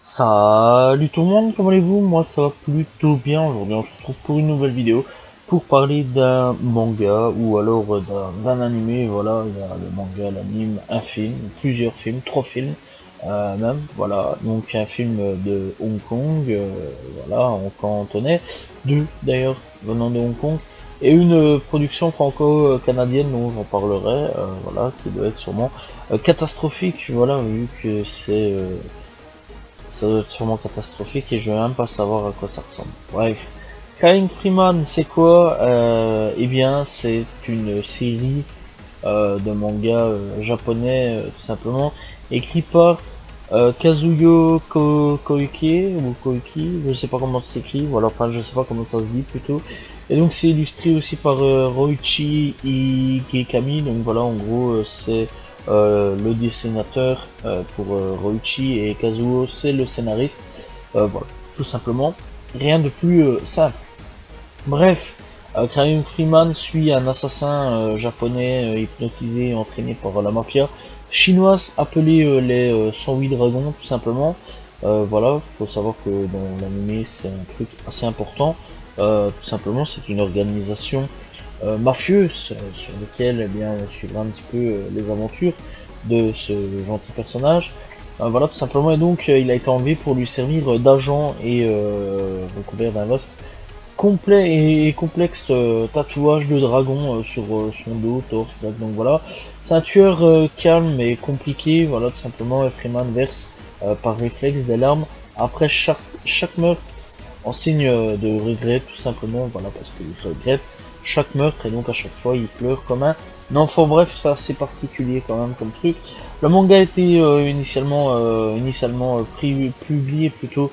Salut tout le monde, comment allez-vous? Moi ça va plutôt bien. Aujourd'hui on se retrouve pour une nouvelle vidéo pour parler d'un manga ou alors d'un animé. Voilà, il y a le manga, l'anime, un film, plusieurs films, trois films même. Voilà, donc un film de Hong Kong, voilà, en cantonais, deux d'ailleurs venant de Hong Kong, et une production franco-canadienne dont j'en parlerai, voilà, qui doit être sûrement catastrophique, voilà, vu que ça doit être sûrement catastrophique et je vais même pas savoir à quoi ça ressemble. Bref. Crying Freeman, c'est quoi? Eh bien, c'est une série de manga japonais, tout simplement, écrit par Kazuyo Koike, ou Koiki, je sais pas comment ça s'écrit, voilà, enfin, je sais pas comment ça se dit plutôt. Et donc, c'est illustré aussi par Roichi Igekami, donc voilà, en gros, c'est le dessinateur pour Roichi et Kazuo, c'est le scénariste. Voilà, tout simplement. Rien de plus simple. Bref, Crying Freeman suit un assassin japonais hypnotisé et entraîné par la mafia chinoise appelée les 108 dragons, tout simplement. Voilà, faut savoir que dans l'anime c'est un truc assez important. Tout simplement, c'est une organisation mafieuse sur lequel eh bien, on suivra un petit peu les aventures de ce gentil personnage. Voilà, tout simplement, et donc il a été enlevé pour lui servir d'agent et recouvert d'un vaste complet et complexe tatouage de dragon sur son dos, torse, donc voilà. C'est un tueur calme et compliqué, voilà, tout simplement. Freeman verse par réflexe des larmes après chaque meurtre en signe de regret, tout simplement, voilà, parce qu'il regrette chaque meurtre et donc à chaque fois il pleure comme un enfant. Bref, c'est assez particulier quand même comme truc. Le manga a été initialement publié plutôt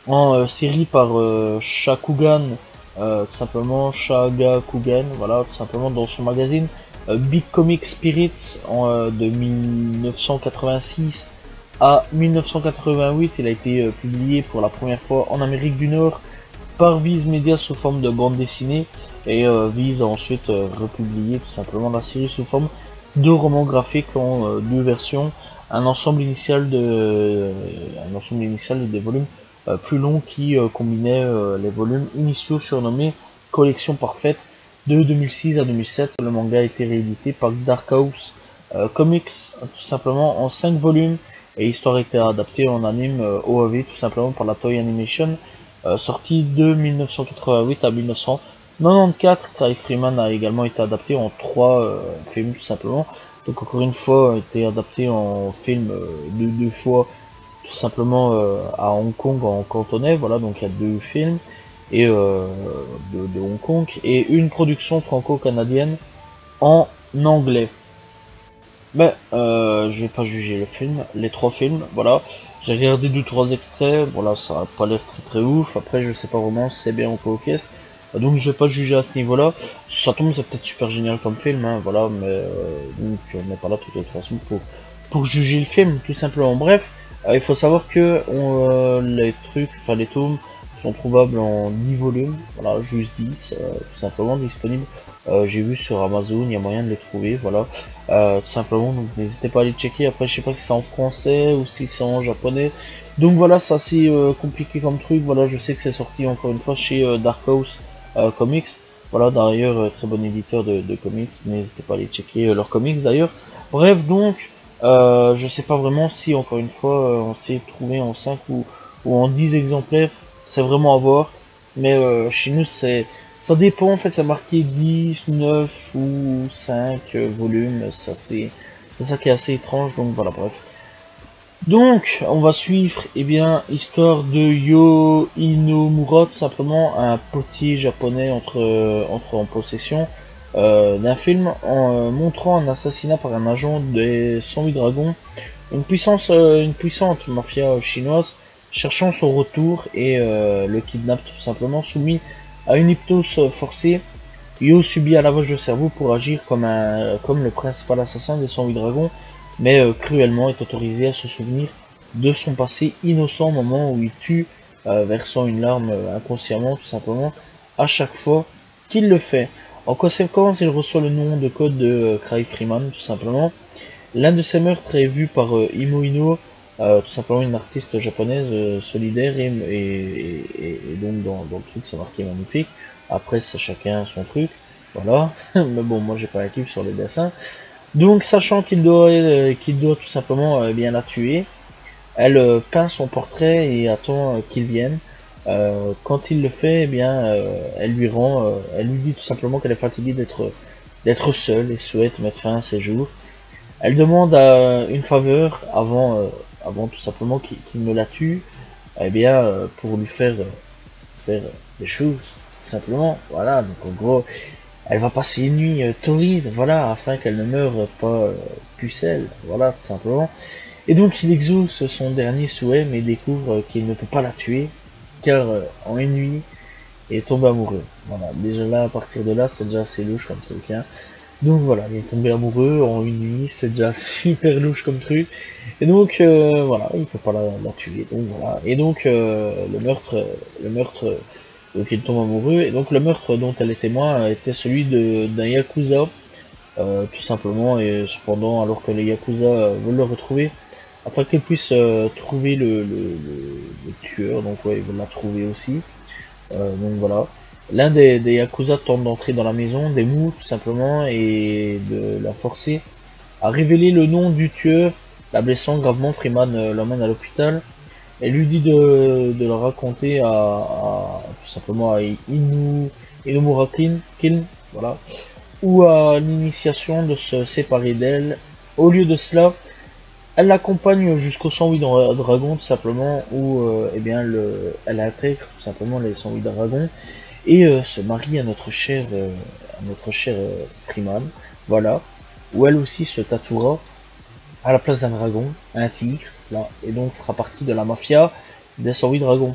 en série par Shakugan, tout simplement Shagakugan, voilà, tout simplement dans son magazine Big Comic Spirits de 1986 à 1988. Il a été publié pour la première fois en Amérique du Nord par Viz Media sous forme de bande dessinée et Viz a ensuite republié tout simplement la série sous forme de roman graphique en deux versions, un ensemble initial de des volumes plus longs qui combinait les volumes initiaux surnommés Collection Parfaite de 2006 à 2007. Le manga a été réédité par Dark House Comics tout simplement en 5 volumes et l'histoire a été adaptée en anime OAV tout simplement par la Toei Animation, sorti de 1988 à 1994. Cry Freeman a également été adapté en 3 films tout simplement. Donc encore une fois, a été adapté en film deux fois tout simplement à Hong Kong en cantonais. Voilà, donc il y a 2 films et de Hong Kong et une production franco-canadienne en anglais. Ben, je vais pas juger le film, les 3 films, voilà. J'ai regardé 2-3 extraits, voilà, ça a pas l'air très ouf. Après, je sais pas vraiment si c'est bien ou pas ok. Donc, je vais pas juger à ce niveau-là. Ça tombe, c'est peut-être super génial comme film, hein, voilà, mais donc, on n'est pas là de toute façon pour juger le film, tout simplement. Bref, il faut savoir que les trucs, enfin les tomes, sont trouvables en 10 volumes, voilà, juste 10, tout simplement disponibles. J'ai vu sur Amazon, il y a moyen de les trouver, voilà. Tout simplement, donc n'hésitez pas à aller checker. Après, je sais pas si c'est en français ou si c'est en japonais, donc voilà, c'est assez compliqué comme truc. Voilà, je sais que c'est sorti encore une fois chez Dark House Comics, voilà, d'ailleurs très bon éditeur de comics, n'hésitez pas à aller checker leurs comics d'ailleurs. Bref, donc je sais pas vraiment si encore une fois on s'est trouvé en 5 ou en 10 exemplaires, c'est vraiment à voir, mais chez nous ça dépend, en fait, ça marqué 10, 9 ou 5 volumes, c'est ça qui est assez étrange, donc voilà, bref. Donc, on va suivre, eh bien, histoire de Yo Inomura, tout simplement, un potier japonais entre en possession d'un film en montrant un assassinat par un agent des 108 dragons, une puissante mafia chinoise cherchant son retour et le kidnappe tout simplement soumis à une hypnose forcée. Yo subit un lavage de cerveau pour agir comme le principal assassin des 108 dragons, mais cruellement est autorisé à se souvenir de son passé innocent au moment où il tue, versant une larme inconsciemment tout simplement à chaque fois qu'il le fait. En conséquence, il reçoit le nom de code de Cry Freeman tout simplement. L'un de ces meurtres est vu par Imoino tout simplement une artiste japonaise solidaire et donc dans le truc c'est marqué magnifique. Après c'est chacun son truc, voilà. Mais bon, moi j'ai pas la kiff sur les dessins. Donc sachant qu'il doit tout simplement bien la tuer, elle peint son portrait et attend qu'il vienne. Quand il le fait, eh bien, elle lui dit tout simplement qu'elle est fatiguée d'être seule et souhaite mettre fin à ses jours. Elle demande une faveur avant tout simplement qu'il ne la tue, eh bien, pour lui faire des choses, tout simplement. Voilà, donc en gros, elle va passer une nuit torride, voilà, afin qu'elle ne meure pas pucelle, voilà, tout simplement. Et donc il exauce son dernier souhait, mais découvre qu'il ne peut pas la tuer, car en une nuit, il est tombé amoureux. Voilà, déjà là, à partir de là, c'est déjà assez louche comme truc, hein. Donc voilà, il est tombé amoureux en une nuit, c'est déjà super louche comme truc. Et donc voilà, il peut pas la tuer, donc voilà. Et donc le meurtre, donc il tombe amoureux, et donc le meurtre dont elle est témoin était celui d'un Yakuza, tout simplement, et cependant, alors que les Yakuza veulent le retrouver, afin qu'ils puissent trouver le tueur, donc ouais, ils veulent la trouver aussi. Donc voilà. L'un des Yakuza tente d'entrer dans la maison d'Emu tout simplement et de la forcer à révéler le nom du tueur, la blessant gravement. Freeman l'emmène à l'hôpital et lui dit de le raconter tout simplement à Inomura Kin, voilà, ou à l'initiation de se séparer d'elle. Au lieu de cela, elle l'accompagne jusqu'au 108 Dragon tout simplement, où eh bien elle intègre tout simplement les 108 Dragons et se marie à notre cher Freeman, voilà, où elle aussi se tatouera à la place d'un dragon, un tigre, là, et donc fera partie de la mafia des 108 Dragons.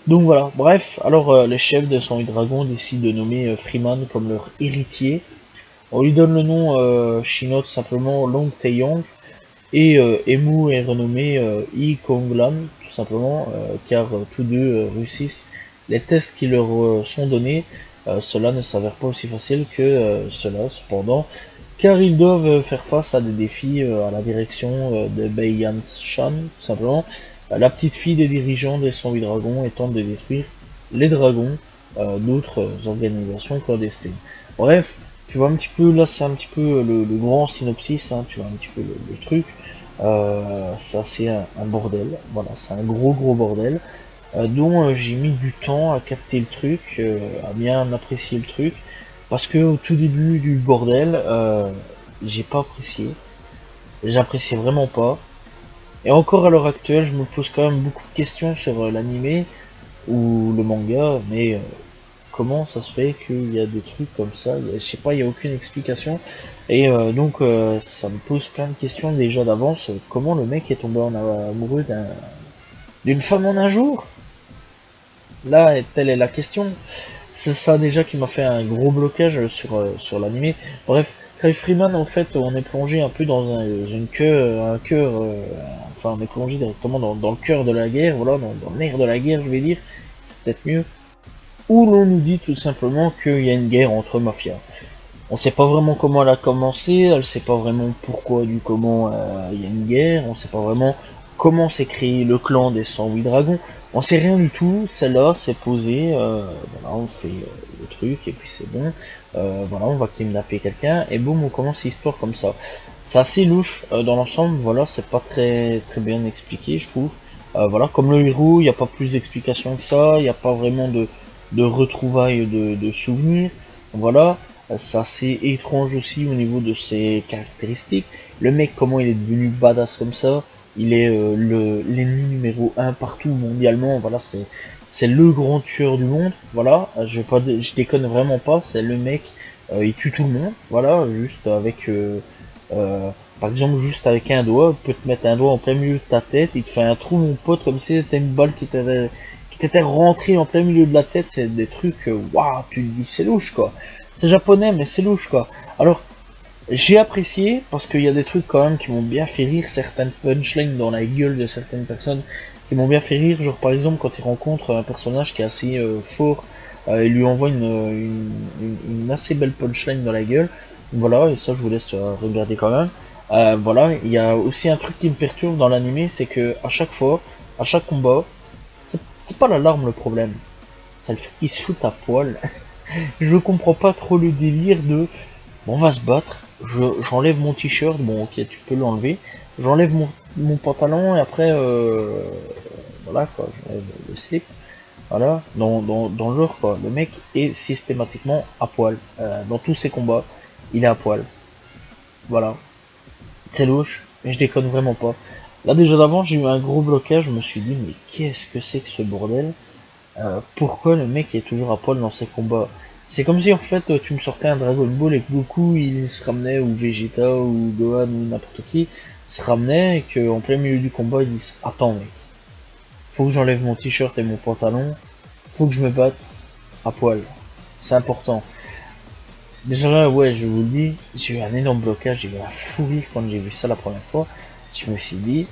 Donc voilà, bref, alors les chefs des 108 Dragons décident de nommer Freeman comme leur héritier. On lui donne le nom chinois tout simplement Long Taeyong, et Emu est renommé Yi Konglan, tout simplement, car tous deux réussissent les tests qui leur sont donnés. Cela ne s'avère pas aussi facile que cela, cependant, car ils doivent faire face à des défis à la direction de Bai Yan-shan, tout simplement, la petite fille des dirigeants des 108 dragons, et tente de détruire les dragons d'autres organisations clandestines. Bref, tu vois un petit peu, là c'est un petit peu le grand synopsis, hein, tu vois un petit peu le truc. Ça c'est un bordel, voilà, c'est un gros bordel, dont j'ai mis du temps à capter le truc, à bien apprécier le truc, parce que au tout début du bordel, j'ai pas apprécié, j'appréciais vraiment pas, et encore à l'heure actuelle, je me pose quand même beaucoup de questions sur l'animé ou le manga, mais comment ça se fait qu'il y a des trucs comme ça, je sais pas, il y a aucune explication, et donc ça me pose plein de questions déjà d'avance. Comment le mec est tombé en amoureux d'une femme en un jour? Là, telle est la question. C'est ça déjà qui m'a fait un gros blocage sur l'animé. Bref, Craig Freeman, en fait, on est plongé un peu dans enfin on est plongé directement dans le cœur de la guerre, voilà, dans l'air de la guerre, je vais dire, c'est peut-être mieux, où l'on nous dit tout simplement qu'il y a une guerre entre mafias. On sait pas vraiment comment elle a commencé, elle sait pas vraiment pourquoi du comment il y a une guerre, on sait pas vraiment comment s'est créé le clan des 108 dragons, on sait rien du tout, celle-là c'est posé, voilà, on fait le truc et puis c'est bon, voilà, on va kidnapper quelqu'un et boum, on commence l'histoire comme ça. C'est assez louche dans l'ensemble, voilà, c'est pas très bien expliqué je trouve, voilà, comme le héros, il n'y a pas plus d'explications que ça, il n'y a pas vraiment de retrouvailles de souvenirs, voilà. C'est assez étrange aussi au niveau de ses caractéristiques. Le mec, comment il est devenu badass comme ça, il est l'ennemi numéro 1 partout mondialement, voilà, c'est le grand tueur du monde, voilà, je déconne vraiment pas, c'est le mec, il tue tout le monde, voilà, juste avec, par exemple, juste avec un doigt, il peut te mettre un doigt en plein milieu de ta tête, il te fait un trou mon pote, comme si c'était une balle qui t'était rentrée en plein milieu de la tête, c'est des trucs, waouh, tu te dis, c'est louche quoi. C'est japonais, mais c'est louche quoi. Alors, j'ai apprécié parce qu'il y a des trucs quand même qui m'ont bien fait rire, certaines punchlines dans la gueule de certaines personnes qui m'ont bien fait rire. Genre par exemple quand il rencontre un personnage qui est assez fort, il lui envoie une assez belle punchline dans la gueule. Voilà, et ça je vous laisse regarder quand même. Voilà, il y a aussi un truc qui me perturbe dans l'animé, c'est que à chaque fois, à chaque combat, c'est pas l'alarme le problème, c'est le fait qu'ils se foutent à poil. Je comprends pas trop le délire de bon, on va se battre, j'enlève mon t-shirt, bon ok tu peux l'enlever, j'enlève mon pantalon et après voilà quoi, j'enlève le slip, voilà, dans le genre quoi, le mec est systématiquement à poil, dans tous ses combats, il est à poil, voilà, c'est louche, mais je déconne vraiment pas. Là déjà d'avant j'ai eu un gros blocage, je me suis dit mais qu'est-ce que c'est que ce bordel, pourquoi le mec est toujours à poil dans ses combats? C'est comme si en fait tu me sortais un Dragon Ball et que Goku il se ramenait, ou Vegeta ou Gohan ou n'importe qui se ramenait et qu'en plein milieu du combat ils disent attends mec, faut que j'enlève mon t-shirt et mon pantalon, faut que je me batte à poil, c'est important. Déjà là ouais je vous le dis, j'ai eu un énorme blocage, j'ai eu un fou rire quand j'ai vu ça la première fois, je me suis dit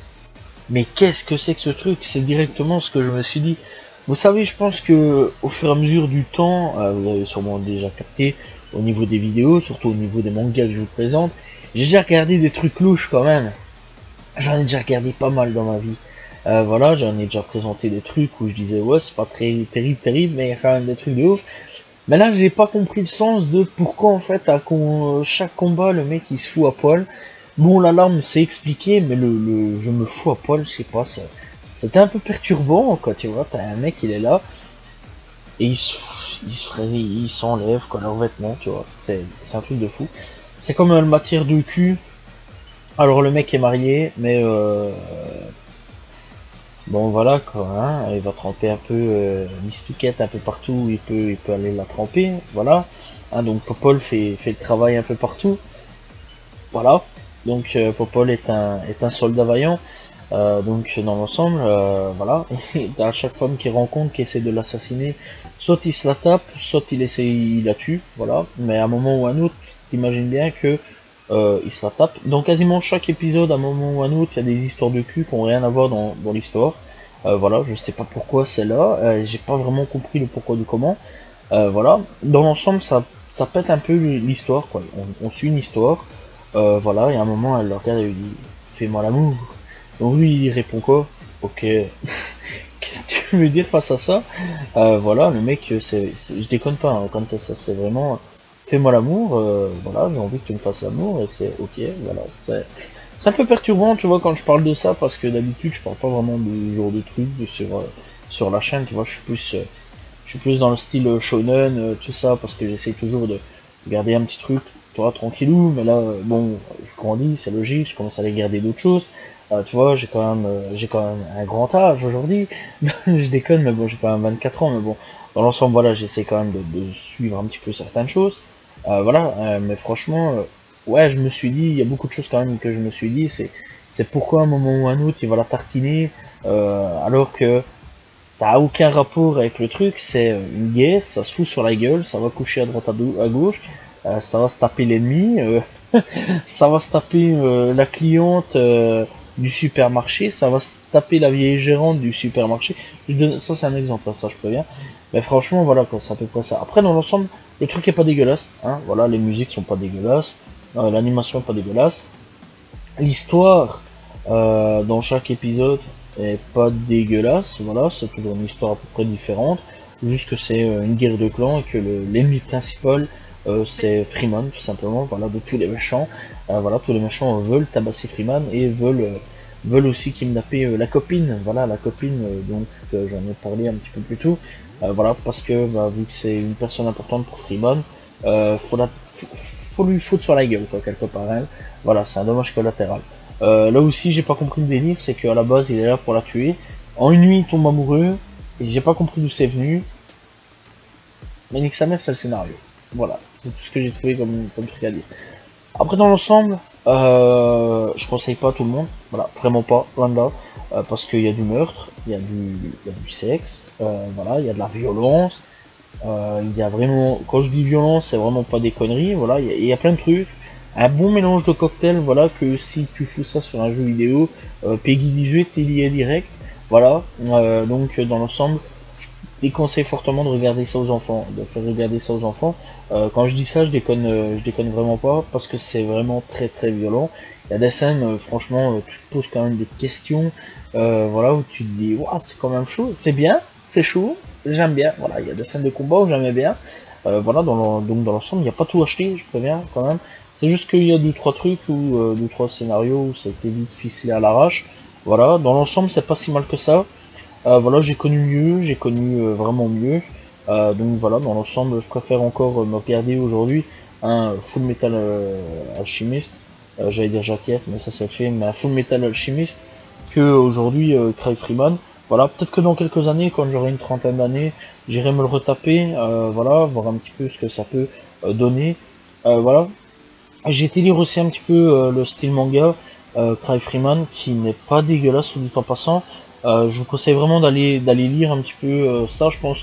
mais qu'est-ce que c'est que ce truc? C'est directement ce que je me suis dit. Vous savez, je pense que au fur et à mesure du temps, vous avez sûrement déjà capté au niveau des vidéos, surtout au niveau des mangas que je vous présente, j'ai déjà regardé des trucs louches quand même. J'en ai déjà regardé pas mal dans ma vie. Voilà, j'en ai déjà présenté des trucs où je disais ouais c'est pas très terrible, mais il y a quand même des trucs de ouf. Mais là j'ai pas compris le sens de pourquoi en fait à chaque combat le mec il se fout à poil. Bon l'alarme c'est expliqué, mais le je me fous à poil, je sais pas, c'était un peu perturbant quoi, tu vois, t'as un mec il est là et il s'enlève quoi leurs vêtements, tu vois, c'est un truc de fou. C'est comme le matière de cul. Alors le mec est marié, mais bon voilà quoi, hein, il va tremper un peu Miss Touquette un peu partout où il peut aller la tremper, voilà. Hein, donc Popol fait le travail un peu partout, voilà. Donc Popol est un soldat vaillant. Donc dans l'ensemble, voilà, et à chaque femme qu'il rencontre qui essaie de l'assassiner, soit il se la tape, soit il la tue, voilà. Mais à un moment ou à un autre, t'imagines bien que il se la tape. Dans quasiment chaque épisode, à un moment ou à un autre, il y a des histoires de cul qui n'ont rien à voir dans l'histoire. Voilà, je sais pas pourquoi c'est là, j'ai pas vraiment compris le pourquoi du comment. Voilà, dans l'ensemble, ça pète un peu l'histoire, quoi. On suit une histoire, voilà, et à un moment, elle le regarde et lui dit, fais-moi l'amour. Donc lui il répond quoi? Ok. Qu'est-ce que tu veux dire face à ça? Voilà, le mec, je déconne pas, hein, comme ça c'est vraiment fais-moi l'amour, voilà, j'ai envie que tu me fasses l'amour, et c'est ok, voilà, c'est un peu perturbant, tu vois, quand je parle de ça, parce que d'habitude je parle pas vraiment de ce genre de trucs sur la chaîne, tu vois, je suis plus dans le style shonen, tout ça, parce que j'essaie toujours de garder un petit truc, tu vois, tranquillou, mais là, bon, je grandis, c'est logique, je commence à aller garder d'autres choses. Tu vois, j'ai quand même un grand âge aujourd'hui. Je déconne, mais bon, j'ai quand même 24 ans, mais bon, dans l'ensemble, voilà, j'essaie quand même de suivre un petit peu certaines choses. Voilà, mais franchement, ouais, je me suis dit, il y a beaucoup de choses quand même que je me suis dit, c'est pourquoi à un moment ou à un autre, il va la tartiner, alors que ça a aucun rapport avec le truc, c'est une guerre, ça se fout sur la gueule, ça va coucher à droite à gauche, ça va se taper l'ennemi, ça va se taper la cliente du supermarché, ça va se taper la vieille gérante du supermarché. Ça c'est un exemple, ça je préviens. Mais franchement voilà quoi, c'est à peu près ça. Après dans l'ensemble, le truc est pas dégueulasse, hein, voilà, les musiques sont pas dégueulasses, l'animation est pas dégueulasse, l'histoire dans chaque épisode est pas dégueulasse, voilà, c'est toujours une histoire à peu près différente, juste que c'est une guerre de clans et que l'ennemi principal c'est Freeman tout simplement, voilà, de tous les méchants, voilà, tous les méchants veulent tabasser Freeman et veulent aussi kidnapper la copine, voilà, la copine, donc j'en ai parlé un petit peu plus tôt, voilà, parce que bah, vu que c'est une personne importante pour Freeman, faut lui foutre sur la gueule quoi, quelque part, hein. Voilà, c'est un dommage collatéral. Là aussi j'ai pas compris le délire, c'est qu'à la base il est là pour la tuer, en une nuit il tombe amoureux, et j'ai pas compris d'où c'est venu, mais nique sa mère c'est le scénario, voilà, c'est tout ce que j'ai trouvé comme truc à dire. Après dans l'ensemble, je conseille pas à tout le monde, voilà, vraiment pas, loin de là, parce qu'il y a du meurtre, il y a du sexe, voilà, il y a de la violence, il y a vraiment, quand je dis violence, c'est vraiment pas des conneries, voilà, il y a plein de trucs, un bon mélange de cocktails, voilà, que si tu fous ça sur un jeu vidéo, Peggy 18, il y est direct, voilà, donc dans l'ensemble, je déconseille fortement de regarder ça aux enfants, de faire regarder ça aux enfants, Quand je dis ça, je déconne vraiment pas, parce que c'est vraiment très très violent. Il y a des scènes, franchement, tu te poses quand même des questions, voilà, où tu te dis, waouh, c'est quand même chaud, c'est bien, c'est chaud, j'aime bien. Voilà, il y a des scènes de combat où j'aimais bien. Voilà, donc dans l'ensemble, il n'y a pas tout acheté, je préviens quand même. C'est juste qu'il y a deux trois trucs ou deux trois scénarios où c'était vite ficelé à l'arrache. Voilà, dans l'ensemble, c'est pas si mal que ça. Voilà, j'ai connu mieux, j'ai connu vraiment mieux. Donc voilà, dans l'ensemble, je préfère encore me regarder aujourd'hui un Full Metal Alchemist. J'allais dire Jacket, mais ça c'est fait, mais un Full Metal Alchemist que aujourd'hui Cry Freeman. Voilà, peut-être que dans quelques années, quand j'aurai une trentaine d'années, j'irai me le retaper, voilà, voir un petit peu ce que ça peut donner. Voilà, j'ai été lire aussi un petit peu le style manga Cry Freeman, qui n'est pas dégueulasse, soit dit en passant. Je vous conseille vraiment d'aller lire un petit peu ça. Je pense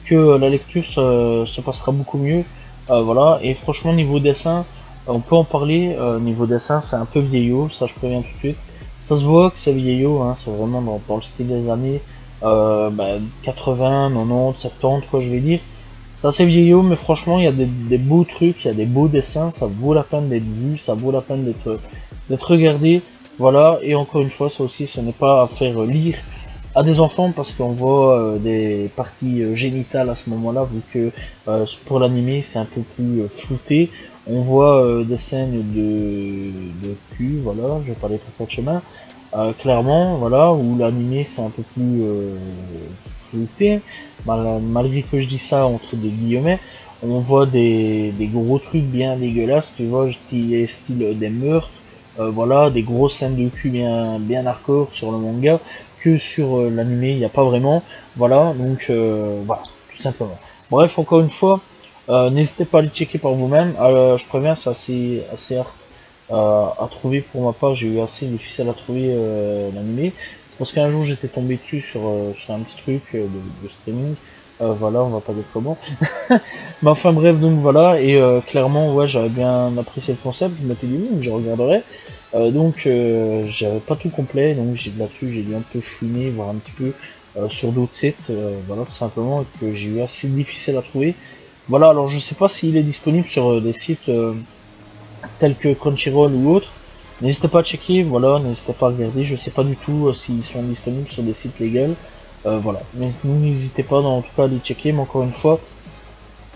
que la lecture se passera beaucoup mieux. Voilà, et franchement niveau dessin, on peut en parler. Niveau dessin, c'est un peu vieillot, ça je préviens tout de suite. Ça se voit que c'est vieillot, hein, c'est vraiment dans le style des années 80, 90, 70, quoi, je vais dire. C'est assez vieillot, mais franchement, il y a des beaux trucs, il y a des beaux dessins, ça vaut la peine d'être vu, ça vaut la peine d'être regardé. Voilà, et encore une fois, ça aussi, ce n'est pas à faire lire à des enfants, parce qu'on voit des parties génitales à ce moment-là, vu que pour l'animé, c'est un peu plus flouté. On voit des scènes de cul, voilà, je vais pas aller trop de chemin. Clairement, voilà, où l'animé c'est un peu plus flouté, malgré que je dis ça entre des guillemets, on voit des gros trucs bien dégueulasses, tu vois, style des meurtres, voilà, des grosses scènes de cul bien hardcore sur le manga, que sur l'animé il n'y a pas vraiment, voilà, donc voilà, tout simplement. Bref, encore une fois, n'hésitez pas à les checker par vous-même, je préviens, c'est assez hard à trouver pour ma part, j'ai eu assez difficile à trouver l'animé. C'est parce qu'un jour j'étais tombé dessus sur un petit truc de streaming. Voilà, on va pas dire comment. Mais enfin bref, donc voilà, et clairement, ouais, j'avais bien apprécié le concept, je m'étais dit, je regarderai. Donc j'avais pas tout complet, donc là-dessus j'ai dû un peu fouiner, voir un petit peu sur d'autres sites, voilà, tout simplement, et que j'ai eu assez difficile à trouver. Voilà, alors je sais pas s'il est disponible sur des sites tels que Crunchyroll ou autres. N'hésitez pas à checker, voilà, n'hésitez pas à regarder, je sais pas du tout s'ils sont disponibles sur des sites légaux, voilà, mais n'hésitez pas en tout cas à les checker, mais encore une fois,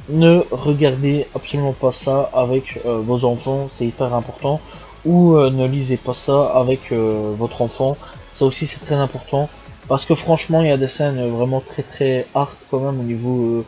ne regardez absolument pas ça avec vos enfants, c'est hyper important, ou ne lisez pas ça avec votre enfant, ça aussi c'est très important, parce que franchement il y a des scènes vraiment très très hard quand même au niveau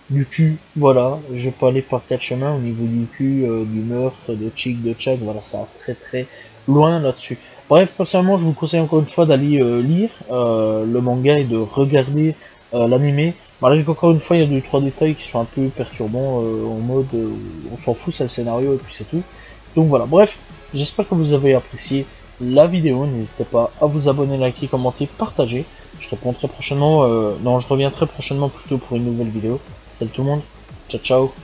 du cul, voilà, je peux aller par quatre chemins au niveau du cul, du meurtre, de chick, de tchad, voilà, ça va très très loin là-dessus. Bref, personnellement, je vous conseille encore une fois d'aller lire le manga et de regarder l'animé. Malgré qu'encore une fois, il y a deux trois détails qui sont un peu perturbants en mode on s'en fout, c'est le scénario et puis c'est tout. Donc voilà, bref, j'espère que vous avez apprécié la vidéo, n'hésitez pas à vous abonner, liker, commenter, partager. Je réponds très prochainement, non, je reviens très prochainement plutôt pour une nouvelle vidéo. Salut tout le monde, ciao ciao.